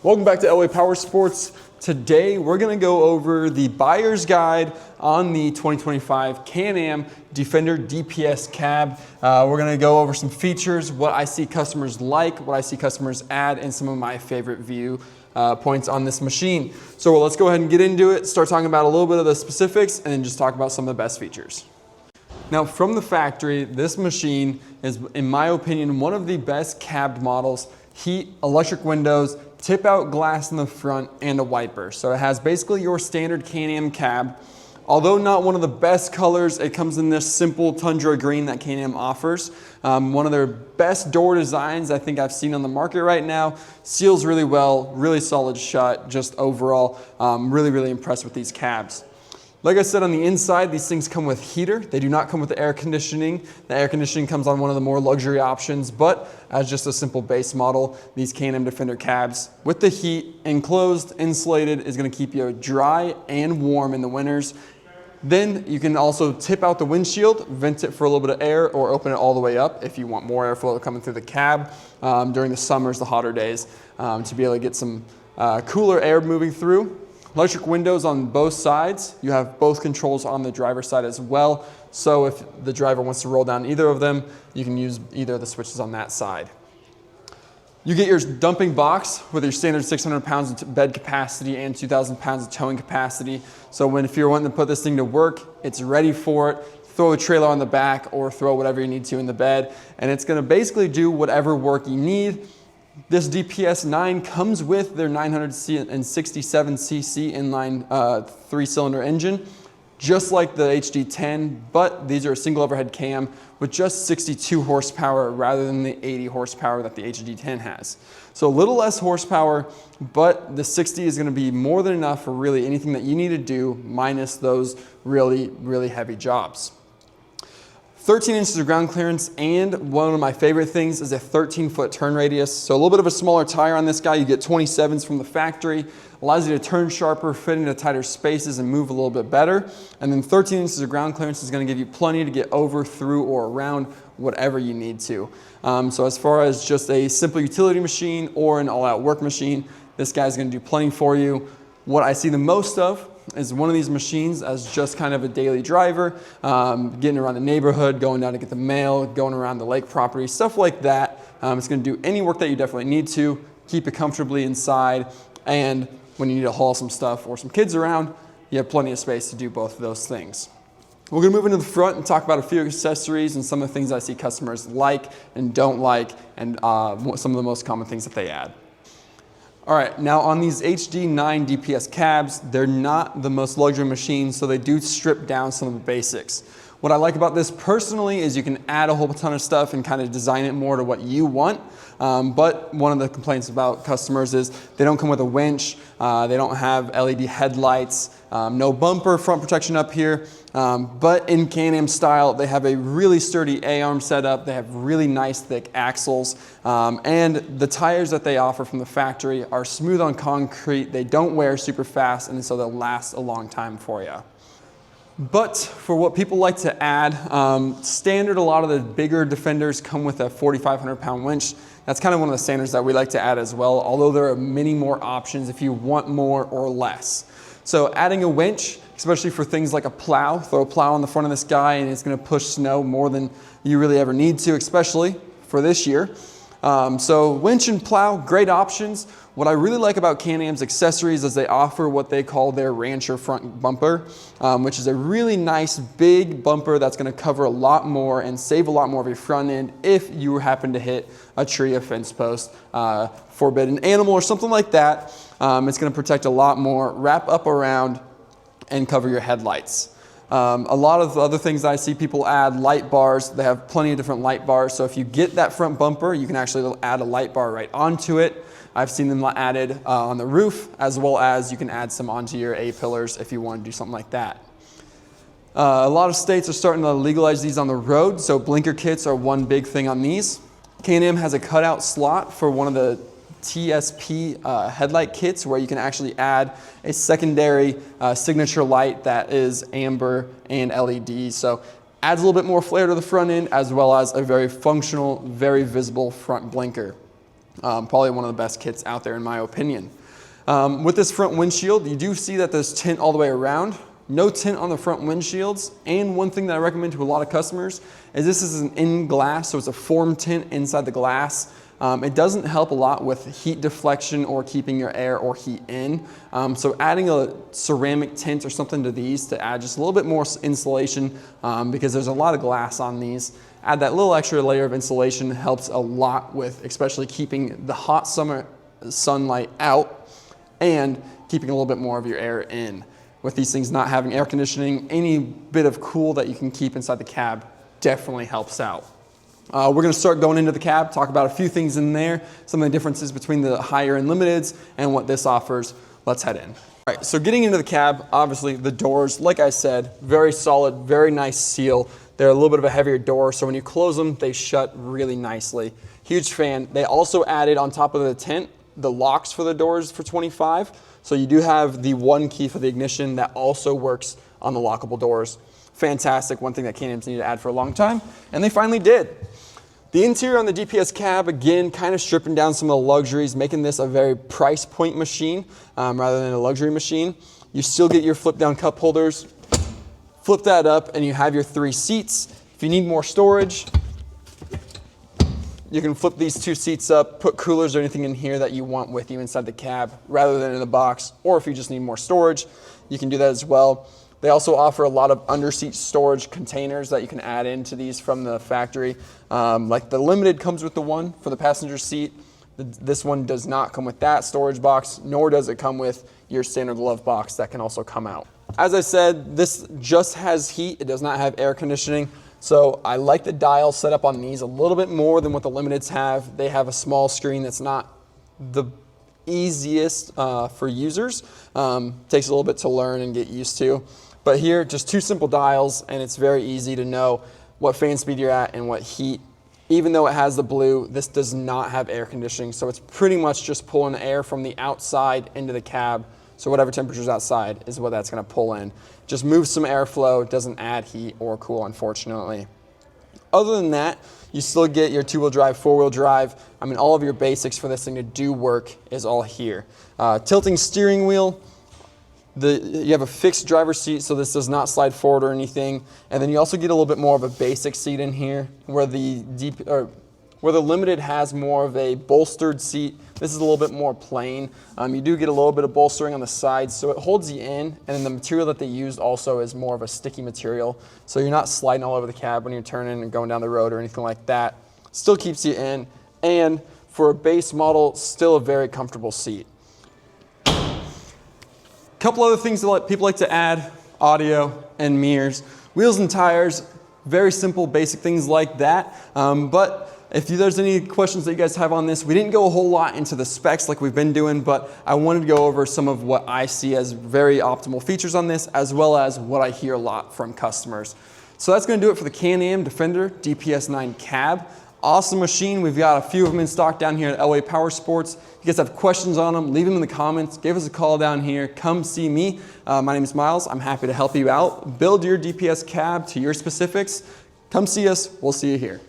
Welcome back to LA Power Sports. Today we're going to go over the buyer's guide on the 2025 Can-Am Defender DPS CAB. We're going to go over some features, what I see customers like, what I see customers add, and some of my favorite view points on this machine. So let's go ahead and get into it, start talking about a little bit of the specifics, and then just talk about some of the best features. Now, from the factory, this machine is, in my opinion, one of the best cabbed models. Heat, electric windows, tip out glass in the front, and a wiper. So it has basically your standard Can-Am cab. Although not one of the best colors, it comes in this simple tundra green that Can-Am offers. One of their best door designs I think I've seen on the market right now. Seals really well, really solid shut, just overall, really impressed with these cabs. Like I said, on the inside, these things come with heater. They do not come with the air conditioning. The air conditioning comes on one of the more luxury options, but as just a simple base model, these Can-Am Defender cabs with the heat, enclosed, insulated, is gonna keep you dry and warm in the winters. Then you can also tip out the windshield, vent it for a little bit of air, or open it all the way up if you want more airflow coming through the cab during the summers, the hotter days, to be able to get some cooler air moving through. Electric windows on both sides. You have both controls on the driver's side as well. So if the driver wants to roll down either of them, you can use either of the switches on that side. You get your dumping box with your standard 600 pounds of bed capacity and 2,000 pounds of towing capacity. So if you're wanting to put this thing to work, it's ready for it. Throw a trailer on the back or throw whatever you need to in the bed, and it's gonna basically do whatever work you need. This DPS 9 comes with their 967cc inline 3-cylinder engine, just like the HD10, but these are a single overhead cam with just 62 horsepower rather than the 80 horsepower that the HD10 has. So a little less horsepower, but the 60 is gonna be more than enough for really anything that you need to do, minus those really heavy jobs. 13 inches of ground clearance, and one of my favorite things is a 13-foot turn radius. So a little bit of a smaller tire on this guy. You get 27s from the factory. Allows you to turn sharper, fit into tighter spaces, and move a little bit better. And then 13 inches of ground clearance is going to give you plenty to get over, through, or around whatever you need to. So as far as just a simple utility machine or an all-out work machine, this guy's going to do plenty for you. What I see the most of is one of these machines as just kind of a daily driver, getting around the neighborhood, going down to get the mail, going around the lake property, stuff like that. It's gonna do any work that you definitely need to, keep it comfortably inside, and when you need to haul some stuff or some kids around, you have plenty of space to do both of those things. We're gonna move into the front and talk about a few accessories and some of the things I see customers like and don't like, and some of the most common things that they add. All right, now on these HD9 DPS cabs, they're not the most luxury machines, so they do strip down some of the basics. What I like about this personally is you can add a whole ton of stuff and kind of design it more to what you want. But one of the complaints about customers is they don't come with a winch, they don't have LED headlights, no bumper front protection up here. But in Can-Am style, they have a really sturdy A-arm setup, they have really nice thick axles, and the tires that they offer from the factory are smooth on concrete, they don't wear super fast, and so they'll last a long time for you. But for what people like to add, standard, a lot of the bigger Defenders come with a 4,500 pound winch. That's kind of one of the standards that we like to add as well, although there are many more options if you want more or less. So adding a winch, especially for things like a plow, throw a plow on the front of this guy and it's gonna push snow more than you really ever need to, especially for this year. So winch and plow, great options. What I really like about Can-Am's accessories is they offer what they call their Rancher front bumper, which is a really nice big bumper that's gonna cover a lot more and save a lot more of your front end if you happen to hit a tree, a fence post, forbidden animal or something like that. It's gonna protect a lot more, wrap up around, and cover your headlights. A lot of the other things I see people add, light bars. They have plenty of different light bars. So if you get that front bumper, you can actually add a light bar right onto it. I've seen them added on the roof, as well as you can add some onto your A-pillars if you want to do something like that. A lot of states are starting to legalize these on the road, so blinker kits are one big thing on these. Can-Am has a cutout slot for one of the TSP headlight kits where you can actually add a secondary signature light that is amber and LED. So adds a little bit more flair to the front end, as well as a very functional, very visible front blinker. Probably one of the best kits out there in my opinion. With this front windshield, you do see that there's tint all the way around. No tint on the front windshields. And one thing that I recommend to a lot of customers is this is an in glass, so it's a form tint inside the glass. It doesn't help a lot with heat deflection or keeping your air or heat in. So adding a ceramic tint or something to these to add just a little bit more insulation, because there's a lot of glass on these. Add that little extra layer of insulation helps a lot with especially keeping the hot summer sunlight out and keeping a little bit more of your air in. With these things not having air conditioning, any bit of cool that you can keep inside the cab definitely helps out. We're going to start going into the cab, talk about a few things in there, some of the differences between the higher end limiteds and what this offers. Let's head in. All right, so getting into the cab, obviously the doors, like I said, very solid, very nice seal. They're a little bit of a heavier door, so when you close them, they shut really nicely. Huge fan. They also added on top of the tent, the locks for the doors for $25. So you do have the one key for the ignition that also works on the lockable doors. Fantastic, one thing that Canam's needed to add for a long time, and they finally did. The interior on the DPS cab, again, kind of stripping down some of the luxuries, making this a very price point machine rather than a luxury machine. You still get your flip down cup holders, flip that up, and you have your 3 seats. If you need more storage, you can flip these 2 seats up, put coolers or anything in here that you want with you inside the cab rather than in the box, or if you just need more storage, you can do that as well. They also offer a lot of under-seat storage containers that you can add into these from the factory. Like the Limited comes with the one for the passenger seat. This one does not come with that storage box, nor does it come with your standard glove box that can also come out. As I said, this just has heat. It does not have air conditioning. So I like the dial set up on these a little bit more than what the Limiteds have. They have a small screen that's not the easiest for users. Takes a little bit to learn and get used to. But here, just 2 simple dials, and it's very easy to know what fan speed you're at and what heat. Even though it has the blue, this does not have air conditioning, so it's pretty much just pulling air from the outside into the cab. So whatever temperature's outside is what that's gonna pull in. Just moves some airflow, doesn't add heat or cool, unfortunately. Other than that, you still get your 2-wheel drive, 4-wheel drive. I mean, all of your basics for this thing to do work is all here. Tilting steering wheel. You have a fixed driver's seat, so this does not slide forward or anything. And then you also get a little bit more of a basic seat in here, where the Limited has more of a bolstered seat. This is a little bit more plain. You do get a little bit of bolstering on the sides, so it holds you in. And then the material that they used also is more of a sticky material, so you're not sliding all over the cab when you're turning and going down the road or anything like that. Still keeps you in, and for a base model, still a very comfortable seat. Couple other things that people like to add: audio and mirrors. Wheels and tires, very simple, basic things like that. But if there's any questions that you guys have on this, we didn't go a whole lot into the specs like we've been doing, but I wanted to go over some of what I see as very optimal features on this, as well as what I hear a lot from customers. So that's gonna do it for the Can-Am Defender DPS9 Cab. Awesome machine. We've got a few of them in stock down here at LA Power Sports. If you guys have questions on them, leave them in the comments. Give us a call down here. Come see me. My name is Miles. I'm happy to help you out. Build your DPS cab to your specifics. Come see us. We'll see you here.